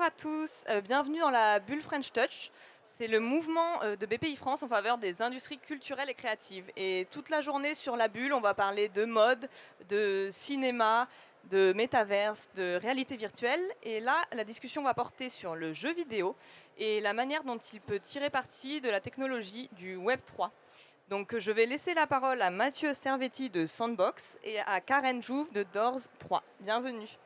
Bonjour à tous, bienvenue dans la bulle French Touch. C'est le mouvement de BPI France en faveur des industries culturelles et créatives. Et toute la journée sur la bulle, on va parler de mode, de cinéma, de métaverse, de réalité virtuelle. Et là, la discussion va porter sur le jeu vidéo et la manière dont il peut tirer parti de la technologie du Web 3. Donc je vais laisser la parole à Mathieu Servetti de Sandbox et à Karen Jouve de Doors 3. Bienvenue.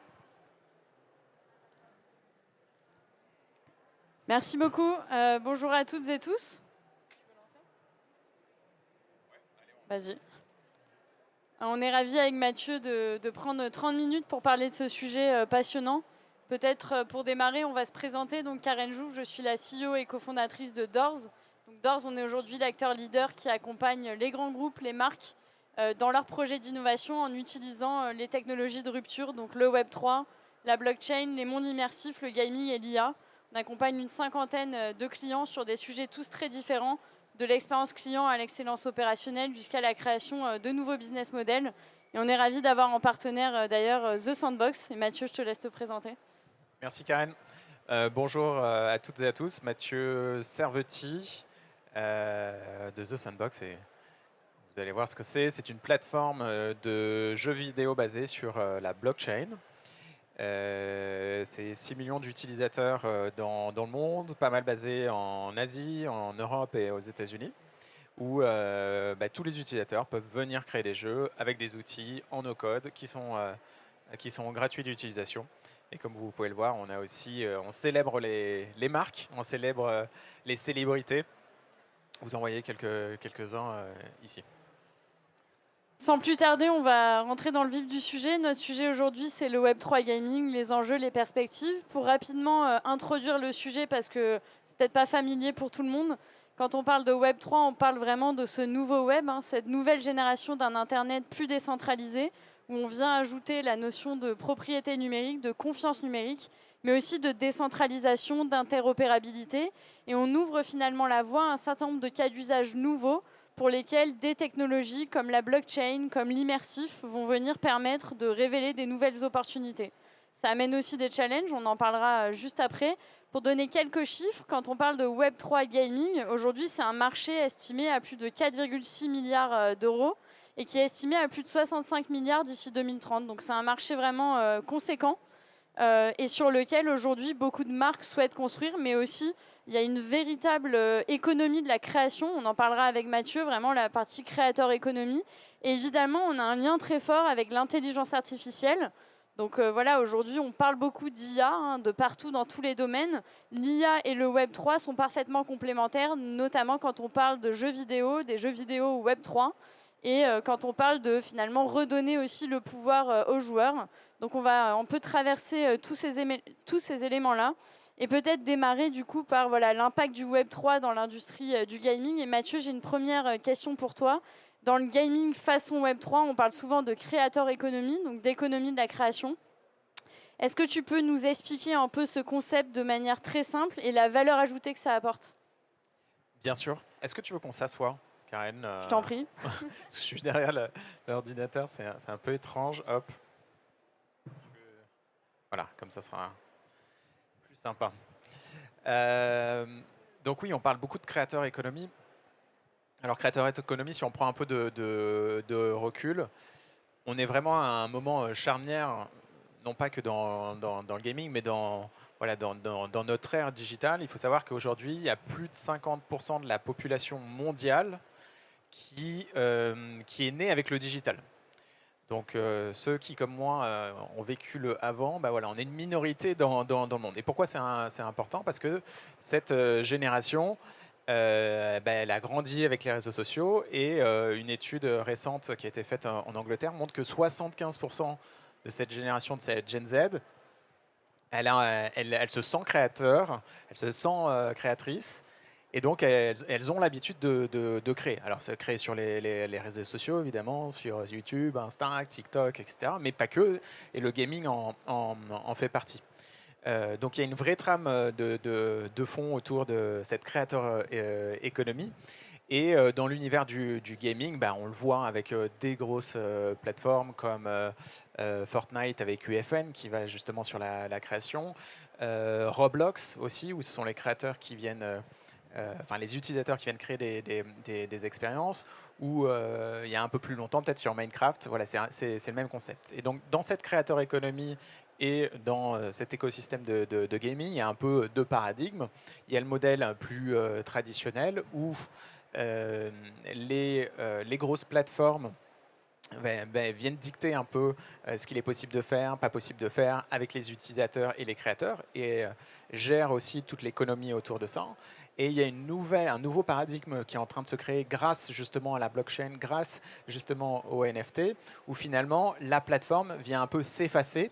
Merci beaucoup. Bonjour à toutes et tous. Vas-y. On est ravis avec Mathieu de prendre 30 minutes pour parler de ce sujet passionnant. Peut-être pour démarrer, on va se présenter. Donc Karen Jouve, je suis la CEO et cofondatrice de Doors. Donc Doors, on est aujourd'hui l'acteur leader qui accompagne les grands groupes, les marques, dans leurs projets d'innovation en utilisant les technologies de rupture, donc le Web 3, la blockchain, les mondes immersifs, le gaming et l'IA. On accompagne une cinquantaine de clients sur des sujets tous très différents, de l'expérience client à l'excellence opérationnelle jusqu'à la création de nouveaux business models. Et on est ravis d'avoir en partenaire d'ailleurs The Sandbox. Et Mathieu, je te laisse te présenter. Merci Karen. Bonjour à toutes et à tous. Mathieu Servetti de The Sandbox. Et vous allez voir ce que c'est. C'est une plateforme de jeux vidéo basée sur la blockchain. C'est 6 millions d'utilisateurs dans le monde, pas mal basés en Asie, en Europe et aux États-Unis, où tous les utilisateurs peuvent venir créer des jeux avec des outils en no-code qui sont gratuits d'utilisation. Et comme vous pouvez le voir, on a aussi, on célèbre les marques, on célèbre les célébrités. Vous en voyez quelques-uns ici. Sans plus tarder, on va rentrer dans le vif du sujet. Notre sujet aujourd'hui, c'est le Web3 Gaming, les enjeux, les perspectives. Pour rapidement introduire le sujet, parce que c'est peut-être pas familier pour tout le monde, quand on parle de Web3, on parle vraiment de ce nouveau web, cette nouvelle génération d'un Internet plus décentralisé, où on vient ajouter la notion de propriété numérique, de confiance numérique, mais aussi de décentralisation, d'interopérabilité. Et on ouvre finalement la voie à un certain nombre de cas d'usage nouveaux pour lesquels des technologies comme la blockchain, comme l'immersif, vont venir permettre de révéler des nouvelles opportunités. Ça amène aussi des challenges, on en parlera juste après. Pour donner quelques chiffres, quand on parle de Web3 Gaming, aujourd'hui c'est un marché estimé à plus de 4,6 milliards d'euros et qui est estimé à plus de 65 milliards d'ici 2030. Donc c'est un marché vraiment conséquent et sur lequel aujourd'hui beaucoup de marques souhaitent construire, mais aussi il y a une véritable économie de la création. On en parlera avec Mathieu, vraiment la partie créateur économie. Et évidemment, on a un lien très fort avec l'intelligence artificielle. Donc voilà, aujourd'hui, on parle beaucoup d'IA, de partout dans tous les domaines. L'IA et le Web 3 sont parfaitement complémentaires, notamment quand on parle de jeux vidéo, des jeux vidéo Web 3, et quand on parle de finalement redonner aussi le pouvoir aux joueurs. Donc on peut traverser tous ces éléments-là. Et peut-être démarrer du coup par voilà, l'impact du Web 3 dans l'industrie du gaming. Et Mathieu, j'ai une première question pour toi. Dans le gaming façon Web 3, on parle souvent de créateur économie, donc d'économie de la création. Est-ce que tu peux nous expliquer un peu ce concept de manière très simple et la valeur ajoutée que ça apporte? Bien sûr. Est-ce que tu veux qu'on s'assoie, Karen? Je t'en prie. Parce que je suis derrière l'ordinateur, c'est un peu étrange. Hop. Voilà, comme ça sera plus sympa. Donc oui, on parle beaucoup de créateur économie. Alors créateur économie, si on prend un peu de recul, on est vraiment à un moment charnière, non pas que dans le gaming, mais voilà, dans notre ère digitale. Il faut savoir qu'aujourd'hui, il y a plus de 50% de la population mondiale qui est née avec le digital. Donc ceux qui, comme moi, ont vécu le avant, bah voilà, on est une minorité dans le monde. Et pourquoi c'est important? Parce que cette génération, elle a grandi avec les réseaux sociaux et une étude récente qui a été faite en Angleterre montre que 75% de cette génération, de cette Gen Z, elle se sent créateur, elle se sent créatrice. Et donc, elles ont l'habitude de créer. Alors, c'est créer sur les réseaux sociaux, évidemment, sur YouTube, Insta, TikTok, etc. Mais pas que. Et le gaming en fait partie. Donc, il y a une vraie trame de fond autour de cette créateur économie. Et dans l'univers du gaming, bah, on le voit avec des grosses plateformes comme Fortnite avec UFN qui va justement sur la création, Roblox aussi, où ce sont les créateurs qui viennent, enfin les utilisateurs qui viennent créer des expériences, ou il y a un peu plus longtemps, peut-être sur Minecraft, voilà, c'est le même concept. Et donc dans cette créateur économie et dans cet écosystème de gaming, il y a un peu deux paradigmes. Il y a le modèle plus traditionnel où les grosses plateformes viennent dicter un peu ce qu'il est possible de faire, pas possible de faire avec les utilisateurs et les créateurs, et gèrent aussi toute l'économie autour de ça. Et il y a un nouveau paradigme qui est en train de se créer grâce justement à la blockchain, grâce justement au NFT, où finalement la plateforme vient un peu s'effacer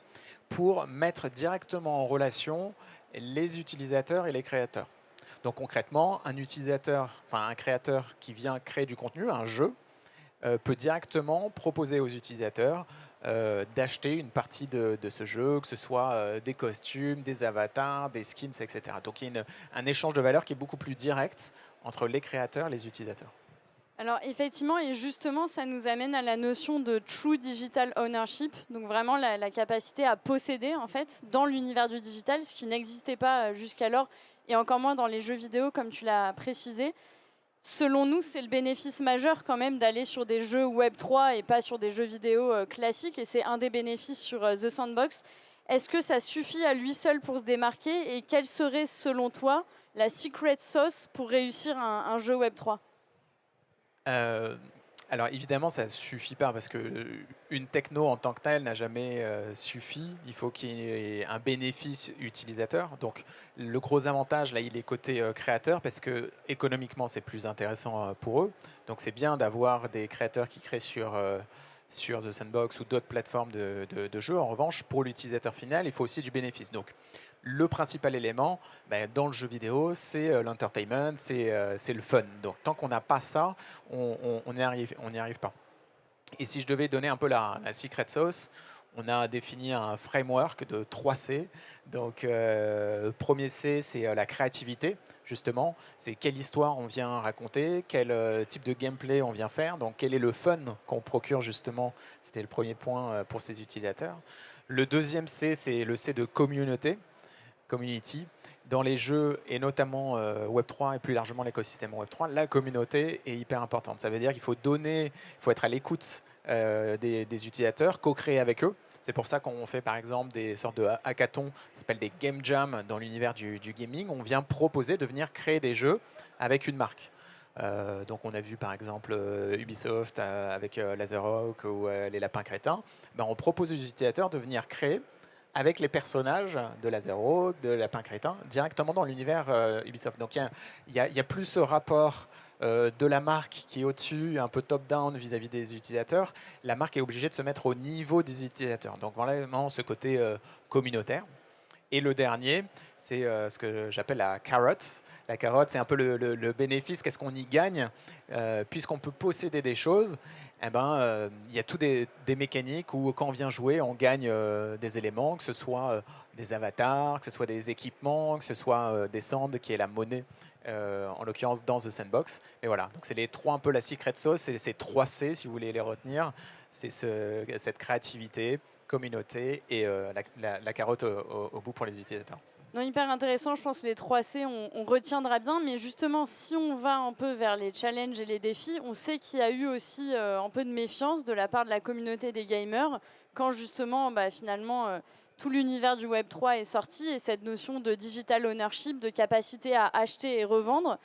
pour mettre directement en relation les utilisateurs et les créateurs. Donc concrètement, un utilisateur, enfin un créateur qui vient créer du contenu, un jeu, peut directement proposer aux utilisateurs d'acheter une partie de ce jeu, que ce soit des costumes, des avatars, des skins, etc. Donc il y a un échange de valeur qui est beaucoup plus direct entre les créateurs et les utilisateurs. Alors effectivement, et justement, ça nous amène à la notion de true digital ownership, donc vraiment la capacité à posséder en fait dans l'univers du digital, ce qui n'existait pas jusqu'alors, et encore moins dans les jeux vidéo comme tu l'as précisé. Selon nous, c'est le bénéfice majeur quand même d'aller sur des jeux Web 3 et pas sur des jeux vidéo classiques, et c'est un des bénéfices sur The Sandbox. Est-ce que ça suffit à lui seul pour se démarquer, et quelle serait selon toi la secret sauce pour réussir un jeu Web 3 ? Alors évidemment, ça ne suffit pas parce que une techno en tant que telle n'a jamais suffi. Il faut qu'il y ait un bénéfice utilisateur. Donc le gros avantage, là, il est côté créateur parce que économiquement, c'est plus intéressant pour eux. Donc c'est bien d'avoir des créateurs qui créent sur The Sandbox ou d'autres plateformes de jeux. En revanche, pour l'utilisateur final, il faut aussi du bénéfice. Donc le principal élément dans le jeu vidéo, c'est l'entertainment, c'est le fun. Donc tant qu'on n'a pas ça, on n'y arrive pas. Et si je devais donner un peu la secret sauce, on a défini un framework de 3 C. Donc, premier C, c'est la créativité, justement. C'est quelle histoire on vient raconter, quel type de gameplay on vient faire, donc quel est le fun qu'on procure, justement. C'était le premier point pour ces utilisateurs. Le deuxième C, c'est le C de communauté, community. Dans les jeux, et notamment Web3 et plus largement l'écosystème Web3, la communauté est hyper importante. Ça veut dire qu'il faut donner, il faut être à l'écoute des utilisateurs, co-créer avec eux. C'est pour ça qu'on fait par exemple des sortes de hackathons, ça s'appelle des game jams dans l'univers du gaming. On vient proposer de venir créer des jeux avec une marque. Donc on a vu par exemple Ubisoft avec Laserhawk ou les Lapins Crétins. On propose aux utilisateurs de venir créer avec les personnages de Laserhawk, de Lapin Crétin, directement dans l'univers Ubisoft. Donc il y a plus ce rapport de la marque qui est au-dessus, un peu top-down vis-à-vis des utilisateurs. La marque est obligée de se mettre au niveau des utilisateurs. Donc vraiment ce côté communautaire. Et le dernier, c'est ce que j'appelle la carotte. La carotte, c'est un peu le bénéfice, qu'est-ce qu'on y gagne. Puisqu'on peut posséder des choses, il y a tout des mécaniques où quand on vient jouer, on gagne des éléments, que ce soit des avatars, que ce soit des équipements, que ce soit des sands, qui est la monnaie, en l'occurrence dans The Sandbox. Et voilà, donc c'est les trois, un peu la secret sauce, c'est ces 3 C, si vous voulez les retenir. C'est cette créativité, communauté et la carotte au bout pour les utilisateurs. Non, hyper intéressant, je pense que les 3 C, on retiendra bien, mais justement, si on va un peu vers les challenges et les défis, on sait qu'il y a eu aussi un peu de méfiance de la part de la communauté des gamers, quand justement, finalement, tout l'univers du Web3 est sorti, et cette notion de digital ownership, de capacité à acheter et revendre.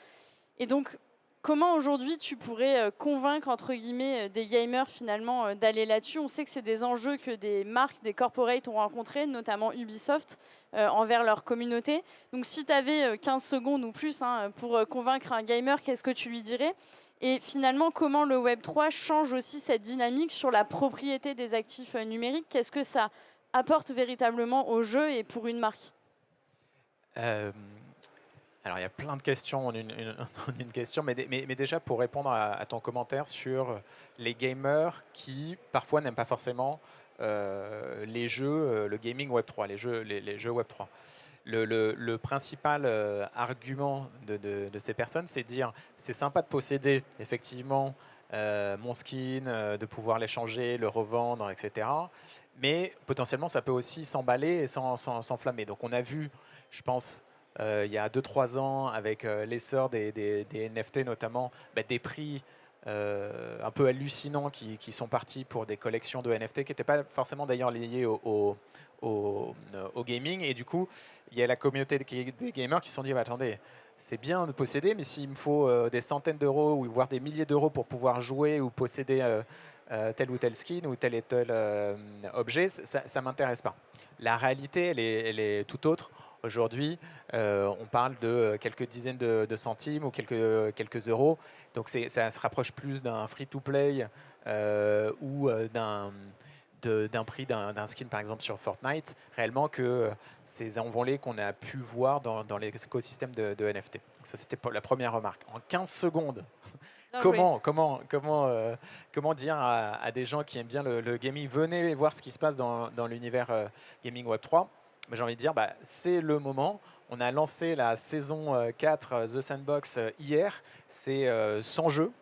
Et donc, comment aujourd'hui tu pourrais convaincre, entre guillemets, des gamers finalement d'aller là-dessus? On sait que c'est des enjeux que des marques, des corporates ont rencontrés, notamment Ubisoft, envers leur communauté. Donc si tu avais 15 secondes ou plus pour convaincre un gamer, qu'est-ce que tu lui dirais? Et finalement, comment le Web3 change aussi cette dynamique sur la propriété des actifs numériques? Qu'est-ce que ça apporte véritablement au jeu et pour une marque? Alors, il y a plein de questions en une question, mais déjà pour répondre à ton commentaire sur les gamers qui parfois n'aiment pas forcément les jeux, le gaming Web3, les jeux Web3. le principal argument de ces personnes, c'est de dire c'est sympa de posséder effectivement mon skin, de pouvoir l'échanger, le revendre, etc. Mais potentiellement, ça peut aussi s'emballer et s'enflammer. Donc on a vu, je pense, il y a 2-3 ans, avec l'essor des NFT notamment, des prix un peu hallucinants qui sont partis pour des collections de NFT qui n'étaient pas forcément d'ailleurs liées au gaming. Et du coup, il y a la communauté des gamers qui se sont dit, attendez, c'est bien de posséder, mais s'il me faut des centaines d'euros ou voire des milliers d'euros pour pouvoir jouer ou posséder tel ou tel skin ou tel et tel objet, ça ne m'intéresse pas. La réalité, elle est tout autre. Aujourd'hui, on parle de quelques dizaines de centimes ou quelques euros. Donc ça se rapproche plus d'un free-to-play ou d'un prix d'un skin, par exemple, sur Fortnite, réellement que ces envolées qu'on a pu voir dans l'écosystème de NFT. Donc ça, c'était la première remarque. En 15 secondes, comment dire à des gens qui aiment bien le gaming, venez voir ce qui se passe dans l'univers gaming Web3. J'ai envie de dire, c'est le moment. On a lancé la saison 4 The Sandbox hier. C'est 100 jeux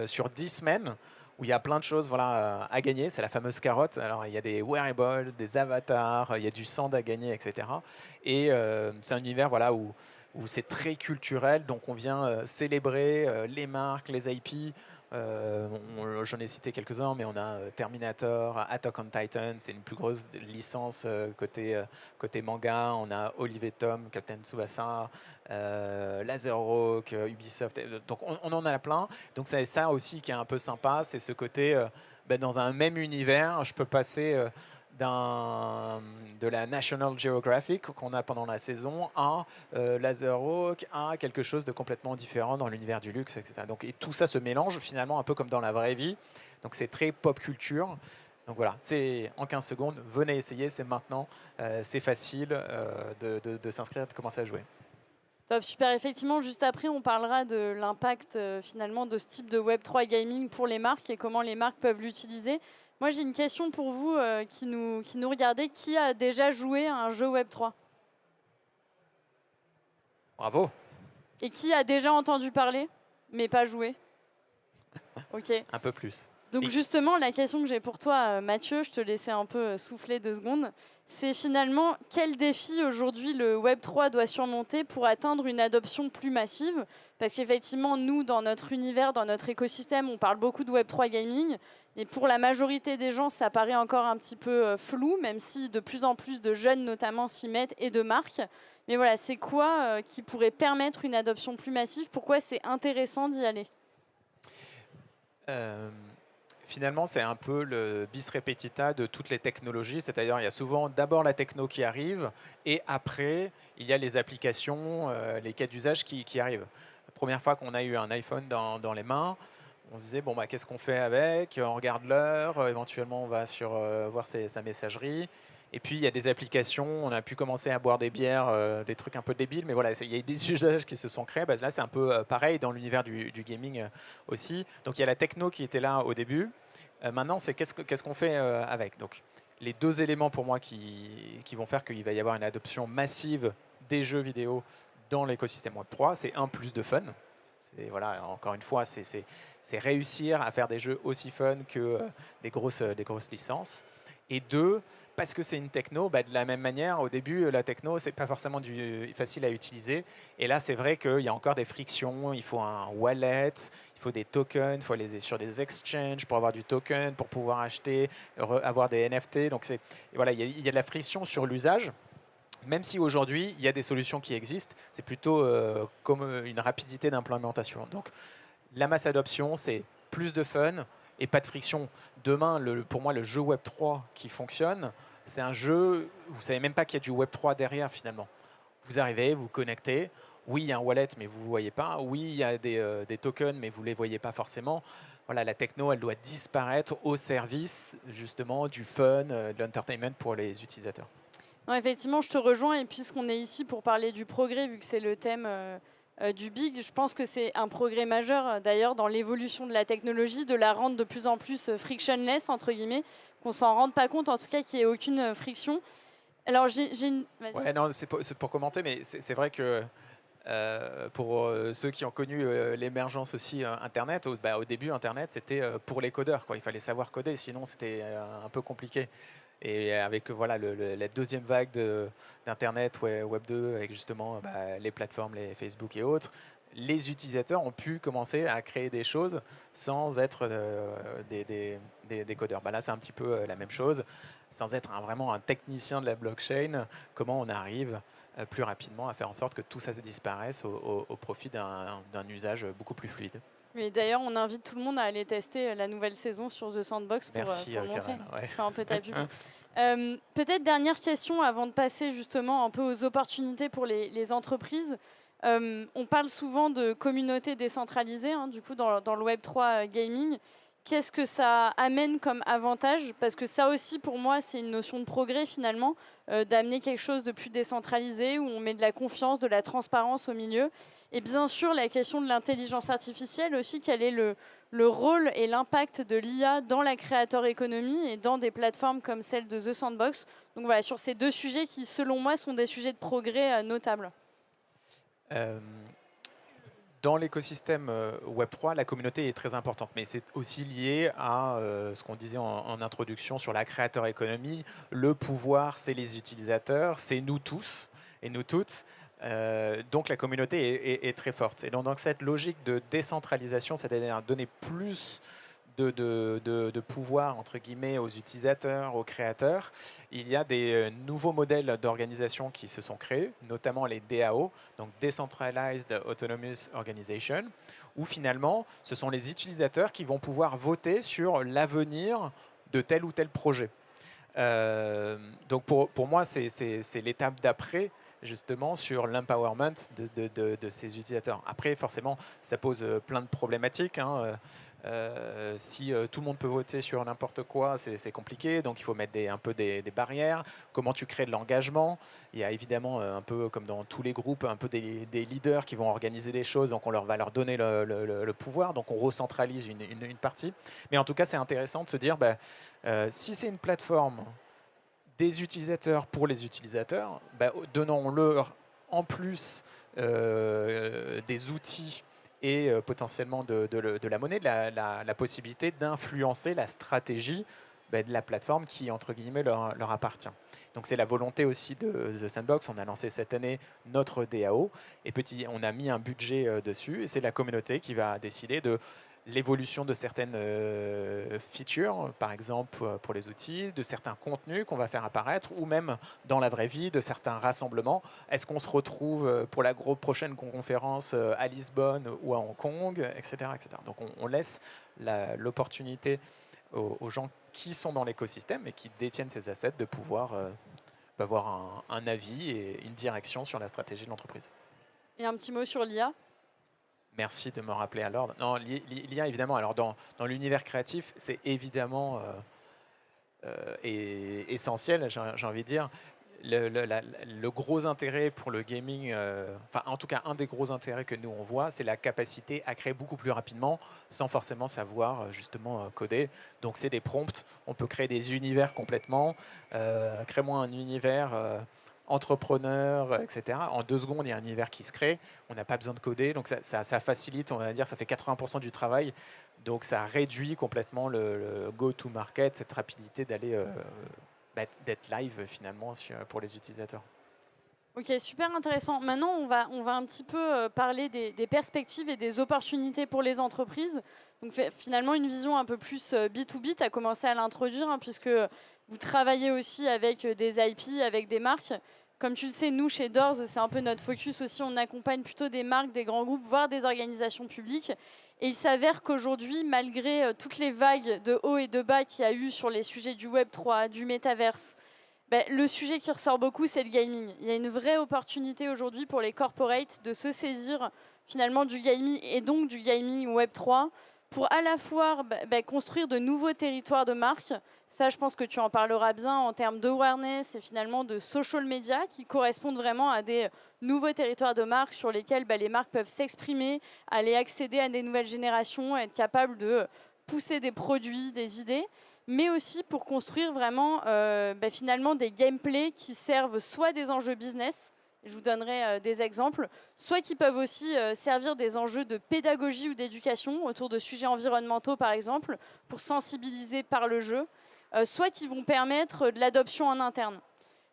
sur 10 semaines où il y a plein de choses à gagner. C'est la fameuse carotte. Alors, il y a des wearables, des avatars, il y a du sand à gagner, etc. Et c'est un univers où c'est très culturel. Donc, on vient célébrer les marques, les IP. J'en ai cité quelques-uns, mais on a Terminator, Attack on Titan, c'est une plus grosse licence côté manga. On a Olive et Tom, Captain Tsubasa, Laserhawk, Ubisoft. Donc on en a plein. Donc c'est ça aussi qui est un peu sympa, c'est ce côté dans un même univers, je peux passer de la National Geographic qu'on a pendant la saison à Laserhawk, à quelque chose de complètement différent dans l'univers du luxe, etc. Donc, et tout ça se mélange finalement un peu comme dans la vraie vie. Donc c'est très pop culture. Donc voilà, c'est en 15 secondes, venez essayer, c'est maintenant, c'est facile de s'inscrire, de commencer à jouer. Top, super. Effectivement, juste après, on parlera de l'impact finalement de ce type de Web3 gaming pour les marques et comment les marques peuvent l'utiliser. Moi, j'ai une question pour vous qui nous regardez. Qui a déjà joué à un jeu Web3 ? Bravo. Et qui a déjà entendu parler, mais pas joué ? Ok. Un peu plus. Donc justement, la question que j'ai pour toi, Mathieu, je te laissais un peu souffler 2 secondes, c'est finalement quel défi aujourd'hui le Web3 doit surmonter pour atteindre une adoption plus massive ? Parce qu'effectivement, nous, dans notre univers, dans notre écosystème, on parle beaucoup de Web3 gaming, et pour la majorité des gens, ça paraît encore un petit peu flou, même si de plus en plus de jeunes notamment s'y mettent et de marques. Mais voilà, c'est quoi qui pourrait permettre une adoption plus massive ? Pourquoi c'est intéressant d'y aller ? Finalement, c'est un peu le bis repetita de toutes les technologies, c'est-à-dire il y a souvent d'abord la techno qui arrive et après, il y a les applications, les cas d'usage qui arrivent. La première fois qu'on a eu un iPhone dans les mains, on se disait, bon, qu'est-ce qu'on fait avec ? On regarde l'heure, éventuellement on va voir sa messagerie. Et puis, il y a des applications, on a pu commencer à boire des bières, des trucs un peu débiles, mais voilà, il y a des usages qui se sont créés. Là, c'est un peu pareil dans l'univers du gaming aussi. Donc, il y a la techno qui était là au début. Maintenant, c'est qu'est-ce qu'on fait avec. Donc, les 2 éléments pour moi qui vont faire qu'il va y avoir une adoption massive des jeux vidéo dans l'écosystème Web3, c'est plus de fun. Voilà, encore une fois, c'est réussir à faire des jeux aussi fun que des grosses licences. Et 2, parce que c'est une techno, de la même manière, au début, la techno, c'est pas forcément facile à utiliser. Et là, c'est vrai qu'il y a encore des frictions. Il faut un wallet, il faut des tokens, il faut aller sur des exchanges pour avoir du token, pour pouvoir acheter, avoir des NFT. Donc, voilà, il y a de la friction sur l'usage. Même si aujourd'hui, il y a des solutions qui existent, c'est plutôt comme une rapidité d'implémentation. Donc, la masse adoption, c'est plus de fun et pas de friction. Demain, pour moi, le jeu Web3 qui fonctionne, c'est un jeu, vous ne savez même pas qu'il y a du Web3 derrière finalement. Vous arrivez, vous connectez, oui, il y a un wallet, mais vous ne voyez pas. Oui, il y a des tokens, mais vous ne les voyez pas forcément. Voilà, la techno, elle doit disparaître au service justement du fun, de l'entertainment pour les utilisateurs. Non, effectivement, je te rejoins. Et puisqu'on est ici pour parler du progrès, vu que c'est le thème du big, je pense que c'est un progrès majeur d'ailleurs dans l'évolution de la technologie, de la rendre de plus en plus frictionless, entre guillemets, qu'on s'en rende pas compte, en tout cas qu'il n'y ait aucune friction. Alors, j'ai une... Vas-y. Ouais, non, c'est pour commenter, mais c'est vrai que pour ceux qui ont connu l'émergence aussi Internet, au début, Internet, c'était pour les codeurs, quoi. Il fallait savoir coder, sinon c'était un peu compliqué. Et avec voilà, la deuxième vague d'Internet, Web 2, avec justement les plateformes, les Facebook et autres, les utilisateurs ont pu commencer à créer des choses sans être des codeurs. Là, c'est un petit peu la même chose. Sans être vraiment un technicien de la blockchain, comment on arrive plus rapidement à faire en sorte que tout ça disparaisse au profit d'un usage beaucoup plus fluide. Oui, d'ailleurs, on invite tout le monde à aller tester la nouvelle saison sur The Sandbox pour le montrer. Karen, ouais. Je fais un peu ta pub. Peut-être dernière question avant de passer justement un peu aux opportunités pour les entreprises. On parle souvent de communauté décentralisée, hein, du coup, dans le Web3 gaming. Qu'est-ce que ça amène comme avantage? Parce que ça aussi, pour moi, c'est une notion de progrès finalement, d'amener quelque chose de plus décentralisé, où on met de la confiance, de la transparence au milieu. Et bien sûr, la question de l'intelligence artificielle aussi, quel est le rôle et l'impact de l'IA dans la creator economy et dans des plateformes comme celle de The Sandbox. Donc voilà, sur ces deux sujets qui, selon moi, sont des sujets de progrès notables. Dans l'écosystème Web3, la communauté est très importante, mais c'est aussi lié à ce qu'on disait en introduction sur la creator economy. Le pouvoir, c'est les utilisateurs, c'est nous tous et nous toutes. Donc la communauté est très forte. Et donc dans cette logique de décentralisation, c'est-à-dire donner plus de pouvoir entre guillemets aux utilisateurs, aux créateurs, il y a des nouveaux modèles d'organisation qui se sont créés, notamment les DAO, donc Decentralized Autonomous Organization, où finalement ce sont les utilisateurs qui vont pouvoir voter sur l'avenir de tel ou tel projet. Donc pour moi, c'est l'étape d'après, justement, sur l'empowerment de ces utilisateurs. Après, forcément, ça pose plein de problématiques, hein. Si tout le monde peut voter sur n'importe quoi, c'est compliqué, donc il faut mettre un peu des barrières. Comment tu crées de l'engagement? Il y a évidemment, un peu comme dans tous les groupes, un peu des leaders qui vont organiser les choses, donc on va leur donner le pouvoir, donc on recentralise une partie. Mais en tout cas, c'est intéressant de se dire, si c'est une plateforme des utilisateurs pour les utilisateurs, donnons-leur en plus des outils et potentiellement de la monnaie, la possibilité d'influencer la stratégie de la plateforme qui, entre guillemets, leur appartient. Donc c'est la volonté aussi de The Sandbox. On a lancé cette année notre DAO et on a mis un budget dessus et c'est la communauté qui va décider de l'évolution de certaines features, par exemple pour les outils, de certains contenus qu'on va faire apparaître, ou même dans la vraie vie, de certains rassemblements. Est-ce qu'on se retrouve pour la prochaine conférence à Lisbonne ou à Hong Kong, etc. etc. Donc on laisse l'opportunité aux gens qui sont dans l'écosystème et qui détiennent ces assets de pouvoir avoir un avis et une direction sur la stratégie de l'entreprise. Et un petit mot sur l'IA? Merci de me rappeler à l'ordre. Non, l'IA, évidemment, alors dans l'univers créatif, c'est évidemment essentiel, j'ai envie de dire. Le gros intérêt pour le gaming, enfin en tout cas un des gros intérêts que nous on voit, c'est la capacité à créer beaucoup plus rapidement sans forcément savoir justement coder. Donc c'est des prompts, on peut créer des univers complètement. Crée-moi un univers entrepreneur, etc. En 2 secondes, il y a un univers qui se crée. On n'a pas besoin de coder, donc ça facilite, on va dire, ça fait 80% du travail. Donc ça réduit complètement le go-to-market, cette rapidité d'aller d'être live finalement pour les utilisateurs. Ok, super intéressant. Maintenant, on va un petit peu parler des perspectives et des opportunités pour les entreprises. Donc finalement, une vision un peu plus B2B, tu as commencé à l'introduire, hein, puisque vous travaillez aussi avec des IP, avec des marques. Comme tu le sais, nous, chez Doors, c'est un peu notre focus aussi. On accompagne plutôt des marques, des grands groupes, voire des organisations publiques. Et il s'avère qu'aujourd'hui, malgré toutes les vagues de haut et de bas qu'il y a eu sur les sujets du Web3, du métaverse, le sujet qui ressort beaucoup, c'est le gaming. Il y a une vraie opportunité aujourd'hui pour les corporates de se saisir finalement du gaming et donc du gaming Web3 pour à la fois construire de nouveaux territoires de marque. Ça, je pense que tu en parleras bien en termes d'awareness et finalement de social media qui correspondent vraiment à des nouveaux territoires de marque sur lesquels les marques peuvent s'exprimer, aller accéder à des nouvelles générations, être capables de pousser des produits, des idées, mais aussi pour construire vraiment finalement des gameplays qui servent soit des enjeux business, je vous donnerai des exemples, soit qui peuvent aussi servir des enjeux de pédagogie ou d'éducation autour de sujets environnementaux par exemple, pour sensibiliser par le jeu, soit qui vont permettre de l'adoption en interne.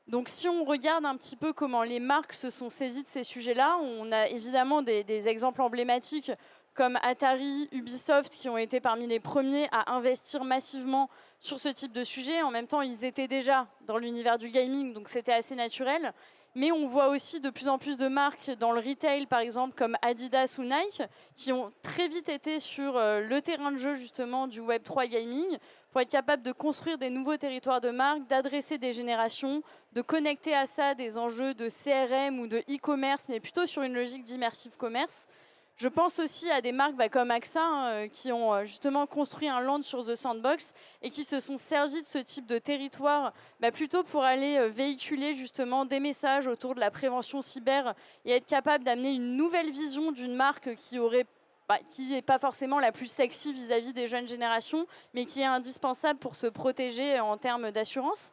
Donc si on regarde un petit peu comment les marques se sont saisies de ces sujets-là, on a évidemment des exemples emblématiques comme Atari, Ubisoft, qui ont été parmi les premiers à investir massivement sur ce type de sujet. En même temps, ils étaient déjà dans l'univers du gaming, donc c'était assez naturel. Mais on voit aussi de plus en plus de marques dans le retail, par exemple, comme Adidas ou Nike, qui ont très vite été sur le terrain de jeu, justement, du Web3 gaming, pour être capable de construire des nouveaux territoires de marque, d'adresser des générations, de connecter à ça des enjeux de CRM ou de e-commerce, mais plutôt sur une logique d'immersive commerce. Je pense aussi à des marques comme AXA qui ont justement construit un land sur The Sandbox et qui se sont servis de ce type de territoire plutôt pour aller véhiculer justement des messages autour de la prévention cyber et être capable d'amener une nouvelle vision d'une marque qui n'est pas forcément la plus sexy vis-à-vis des jeunes générations, mais qui est indispensable pour se protéger en termes d'assurance.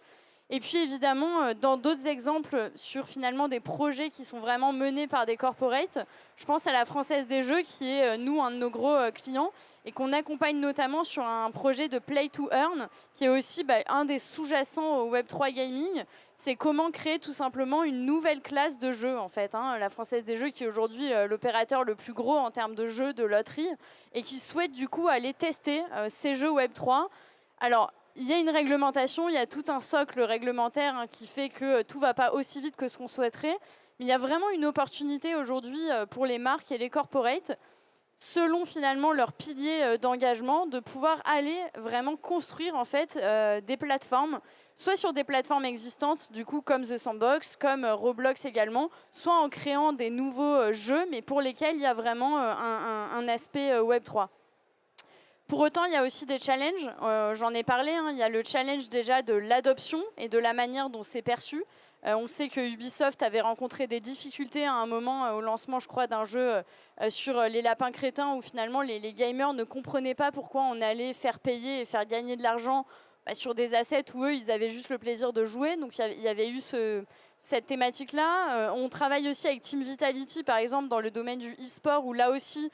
Et puis évidemment, dans d'autres exemples sur finalement des projets qui sont vraiment menés par des corporates, je pense à la Française des Jeux qui est, nous, un de nos gros clients et qu'on accompagne notamment sur un projet de Play to Earn qui est aussi un des sous-jacents au Web3 Gaming. C'est comment créer tout simplement une nouvelle classe de jeux en fait. La Française des Jeux qui est aujourd'hui l'opérateur le plus gros en termes de jeux de loterie et qui souhaite du coup aller tester ces jeux Web3. Alors, il y a une réglementation, il y a tout un socle réglementaire qui fait que tout ne va pas aussi vite que ce qu'on souhaiterait. Mais il y a vraiment une opportunité aujourd'hui pour les marques et les corporates, selon finalement leurs piliers d'engagement, de pouvoir aller vraiment construire en fait des plateformes, soit sur des plateformes existantes, du coup comme The Sandbox, comme Roblox également, soit en créant des nouveaux jeux, mais pour lesquels il y a vraiment un aspect Web3. Pour autant, il y a aussi des challenges, j'en ai parlé, il y a le challenge déjà de l'adoption et de la manière dont c'est perçu. On sait que Ubisoft avait rencontré des difficultés à un moment au lancement, je crois, d'un jeu sur les lapins crétins où finalement les gamers ne comprenaient pas pourquoi on allait faire payer et faire gagner de l'argent sur des assets où eux, ils avaient juste le plaisir de jouer. Donc il y avait eu cette thématique-là. On travaille aussi avec Team Vitality, par exemple, dans le domaine du e-sport, où là aussi,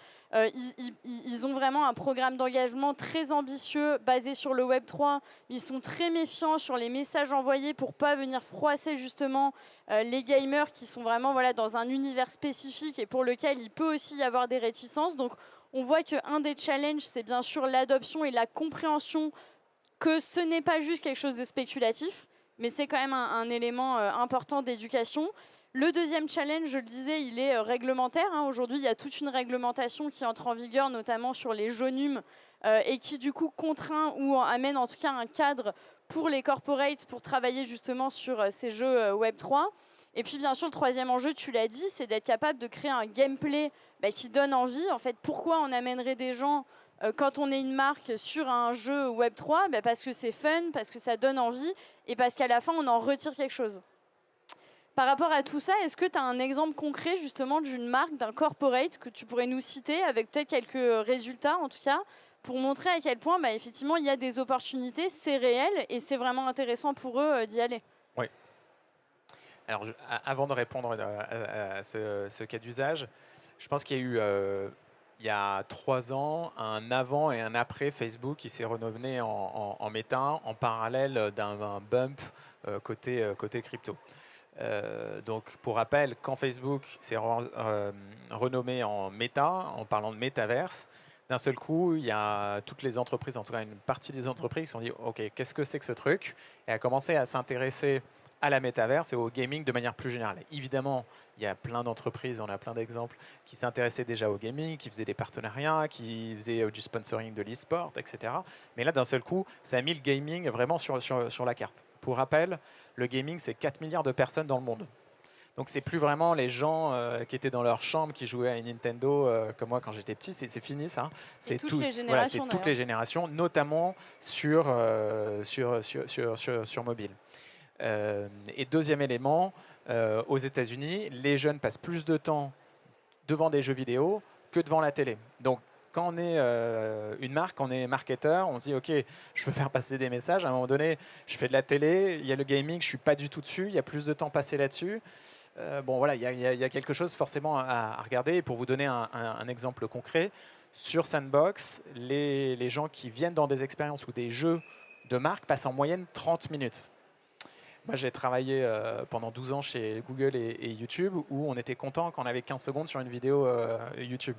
ils ont vraiment un programme d'engagement très ambitieux, basé sur le Web3. Ils sont très méfiants sur les messages envoyés pour ne pas venir froisser justement les gamers qui sont vraiment dans un univers spécifique et pour lequel il peut aussi y avoir des réticences. Donc on voit qu'un des challenges, c'est bien sûr l'adoption et la compréhension que ce n'est pas juste quelque chose de spéculatif, mais c'est quand même un élément important d'éducation. Le deuxième challenge, je le disais, il est réglementaire. Aujourd'hui, il y a toute une réglementation qui entre en vigueur, notamment sur les jeux et qui du coup contraint ou amène en tout cas un cadre pour les corporates pour travailler justement sur ces jeux Web3. Et puis bien sûr, le troisième enjeu, tu l'as dit, c'est d'être capable de créer un gameplay qui donne envie. En fait, pourquoi on amènerait des gens quand on est une marque sur un jeu Web3 parce que c'est fun, parce que ça donne envie et parce qu'à la fin, on en retire quelque chose. Par rapport à tout ça, est-ce que tu as un exemple concret justement d'une marque, d'un corporate que tu pourrais nous citer avec peut-être quelques résultats en tout cas pour montrer à quel point effectivement il y a des opportunités, c'est réel et c'est vraiment intéressant pour eux d'y aller? Oui. Alors, avant de répondre à ce cas d'usage, je pense qu'il y a eu, il y a 3 ans, un avant et un après Facebook qui s'est renommé en Meta en parallèle d'un bump côté crypto. Donc, pour rappel, quand Facebook s'est renommé en Meta, en parlant de métaverse, d'un seul coup, il y a toutes les entreprises, en tout cas une partie des entreprises, qui se sont dit « Ok, qu'est-ce que c'est que ce truc ?» et a commencé à s'intéresser à la métaverse et au gaming de manière plus générale. Évidemment, il y a plein d'entreprises, on a plein d'exemples, qui s'intéressaient déjà au gaming, qui faisaient des partenariats, qui faisaient du sponsoring de l'e-sport, etc. Mais là, d'un seul coup, ça a mis le gaming vraiment sur la carte. Pour rappel, le gaming, c'est 4 milliards de personnes dans le monde. Donc, c'est plus vraiment les gens qui étaient dans leur chambre, qui jouaient à Nintendo, comme moi quand j'étais petit. C'est fini, ça. C'est toutes les générations. Voilà, c'est toutes les générations, notamment sur mobile. Et deuxième élément, aux États-Unis, les jeunes passent plus de temps devant des jeux vidéo que devant la télé. Donc, quand on est une marque, on est marketeur, on se dit ok, je veux faire passer des messages. À un moment donné, je fais de la télé, il y a le gaming, je suis pas du tout dessus, il y a plus de temps passé là-dessus. Bon voilà, il y a quelque chose forcément à regarder. Et pour vous donner un exemple concret, sur Sandbox, les gens qui viennent dans des expériences ou des jeux de marque passent en moyenne 30 minutes. Moi, j'ai travaillé pendant 12 ans chez Google et YouTube où on était content quand on avait 15 secondes sur une vidéo YouTube.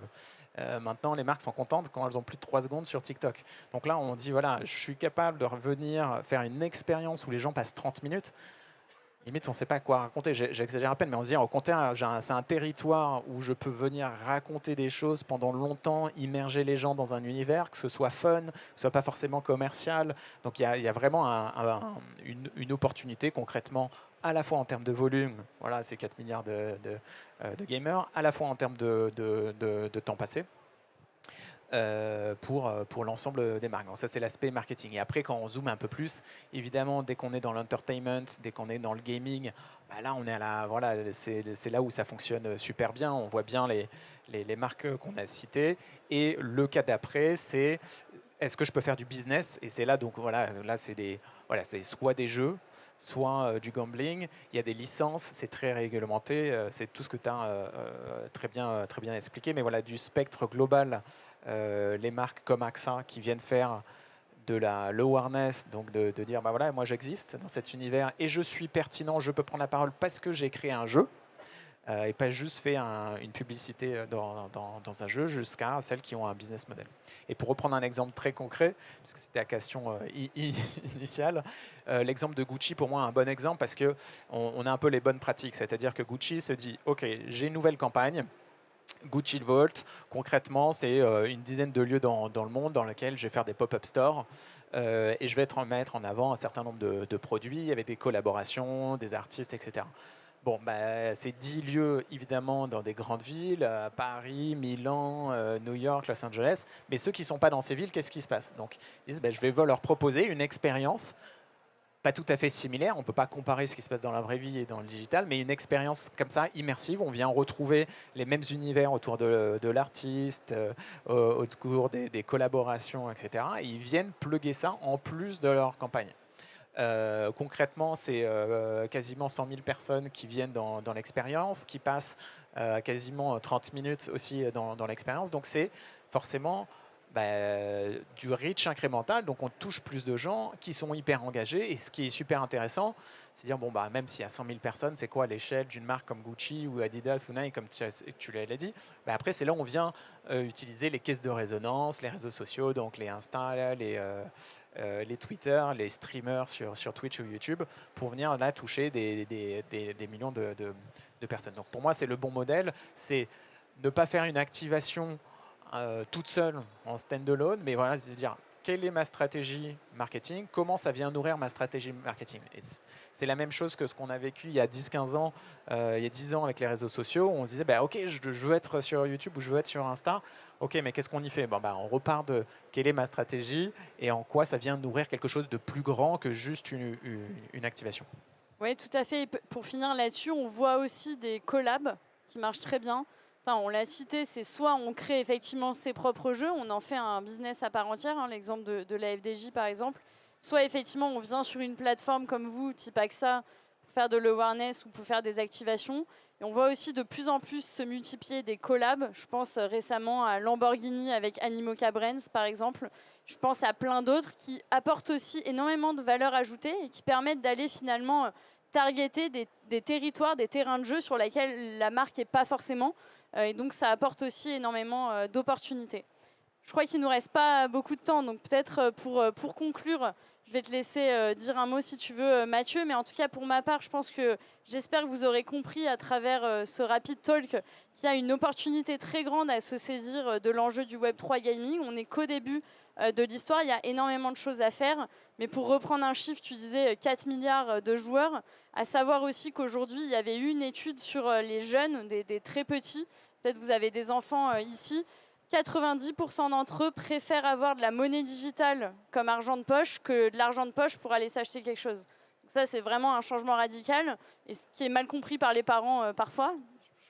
Maintenant, les marques sont contentes quand elles ont plus de 3 secondes sur TikTok. Donc là, on dit, voilà, je suis capable de revenir faire une expérience où les gens passent 30 minutes. Limite, on ne sait pas quoi raconter. J'exagère à peine, mais on se dit, au contraire, c'est un territoire où je peux venir raconter des choses pendant longtemps, immerger les gens dans un univers, que ce soit fun, que ce soit pas forcément commercial. Donc il y a vraiment une opportunité concrètement, à la fois en termes de volume, voilà, c'est 4 milliards de gamers, à la fois en termes de temps passé. Pour l'ensemble des marques. Donc ça, c'est l'aspect marketing. Et après, quand on zoome un peu plus, évidemment, dès qu'on est dans l'entertainment, dès qu'on est dans le gaming, bah là, on est voilà, c'est là où ça fonctionne super bien. On voit bien les marques qu'on a citées. Et le cas d'après, c'est est-ce que je peux faire du business? Et c'est là, donc voilà, là, c'est soit des jeux, soit du gambling. Il y a des licences, c'est très réglementé. C'est tout ce que tu as très bien expliqué. Mais voilà, du spectre global, les marques comme AXA qui viennent faire de l'awareness, donc de dire, bah voilà, moi j'existe dans cet univers et je suis pertinent, je peux prendre la parole parce que j'ai créé un jeu. Et pas juste fait une publicité dans un jeu, jusqu'à celles qui ont un business model. Et pour reprendre un exemple très concret, puisque c'était la question initiale, l'exemple de Gucci, pour moi, est un bon exemple parce qu'on a un peu les bonnes pratiques. C'est-à-dire que Gucci se dit, OK, j'ai une nouvelle campagne, Gucci Vault, concrètement, c'est une dizaine de lieux dans le monde dans lesquels je vais faire des pop-up stores et je vais mettre en avant un certain nombre de produits avec des collaborations, des artistes, etc. Bon, bah, c'est 10 lieux, évidemment, dans des grandes villes, Paris, Milan, New York, Los Angeles. Mais ceux qui ne sont pas dans ces villes, qu'est-ce qui se passe? Donc, ils disent, bah, je vais leur proposer une expérience pas tout à fait similaire. On ne peut pas comparer ce qui se passe dans la vraie vie et dans le digital, mais une expérience comme ça, immersive. On vient retrouver les mêmes univers autour de l'artiste, autour des collaborations, etc. Et ils viennent plugger ça en plus de leur campagne. Concrètement, c'est quasiment 100 000 personnes qui viennent dans l'expérience, qui passent quasiment 30 minutes aussi dans l'expérience. Donc c'est forcément du reach incrémental. Donc on touche plus de gens qui sont hyper engagés. Et ce qui est super intéressant, c'est de dire, bon, bah, même s'il y a 100 000 personnes, c'est quoi l'échelle d'une marque comme Gucci ou Adidas ou Nike, comme tu l'as dit. Bah, après, c'est là où on vient utiliser les caisses de résonance, les réseaux sociaux, donc les Insta, les Twitter, les streamers sur Twitch ou YouTube, pour venir là toucher des millions de personnes. Donc pour moi, c'est le bon modèle, c'est ne pas faire une activation toute seule en stand-alone, mais voilà, c'est dire quelle est ma stratégie marketing, comment ça vient nourrir ma stratégie marketing. Et c'est la même chose que ce qu'on a vécu il y a 10-15 ans, il y a 10 ans avec les réseaux sociaux, où on se disait, bah, ok, je veux être sur YouTube ou je veux être sur Insta, ok, mais qu'est-ce qu'on y fait? Bon, bah, on repart de quelle est ma stratégie et en quoi ça vient nourrir quelque chose de plus grand que juste une activation. Oui, tout à fait. Et pour finir là-dessus, on voit aussi des collabs qui marchent très bien. On l'a cité, c'est soit on crée effectivement ses propres jeux, on en fait un business à part entière, hein, l'exemple de la FDJ par exemple, soit effectivement on vient sur une plateforme comme vous, type AXA, pour faire de l'awareness ou pour faire des activations. Et on voit aussi de plus en plus se multiplier des collabs. Je pense récemment à Lamborghini avec Animoca Brands par exemple. Je pense à plein d'autres qui apportent aussi énormément de valeur ajoutée et qui permettent d'aller finalement targeter des territoires, des terrains de jeu sur lesquels la marque n'est pas forcément. Et donc, ça apporte aussi énormément d'opportunités. Je crois qu'il ne nous reste pas beaucoup de temps. Donc, peut-être pour conclure, je vais te laisser dire un mot si tu veux, Mathieu. Mais en tout cas, pour ma part, j'espère que vous aurez compris à travers ce rapid talk qu'il y a une opportunité très grande à se saisir de l'enjeu du Web3 Gaming. On n'est qu'au début de l'histoire. Il y a énormément de choses à faire. Mais pour reprendre un chiffre, tu disais 4 milliards de joueurs. À savoir aussi qu'aujourd'hui, il y avait eu une étude sur les jeunes, des très petits. Peut-être vous avez des enfants ici. 90% d'entre eux préfèrent avoir de la monnaie digitale comme argent de poche que de l'argent de poche pour aller s'acheter quelque chose. Donc ça, c'est vraiment un changement radical et ce qui est mal compris par les parents parfois.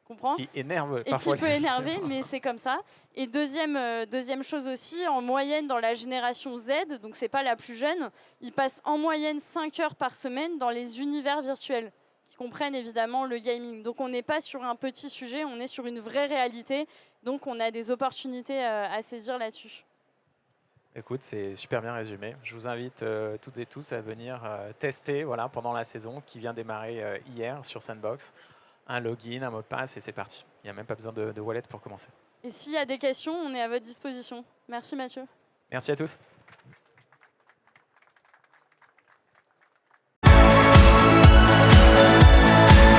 comprends? Qui énerve Et qui parfois. peut énerver, mais c'est comme ça. Et deuxième chose aussi, en moyenne dans la génération Z, donc c'est pas la plus jeune, ils passent en moyenne 5 heures par semaine dans les univers virtuels, qui comprennent évidemment le gaming. Donc on n'est pas sur un petit sujet, on est sur une vraie réalité, donc on a des opportunités à saisir là-dessus. Écoute, c'est super bien résumé. Je vous invite toutes et tous à venir tester voilà, pendant la saison qui vient démarrer hier sur Sandbox. Un login, un mot de passe et c'est parti. Il n'y a même pas besoin de wallet pour commencer. Et s'il y a des questions, on est à votre disposition. Merci Mathieu. Merci à tous.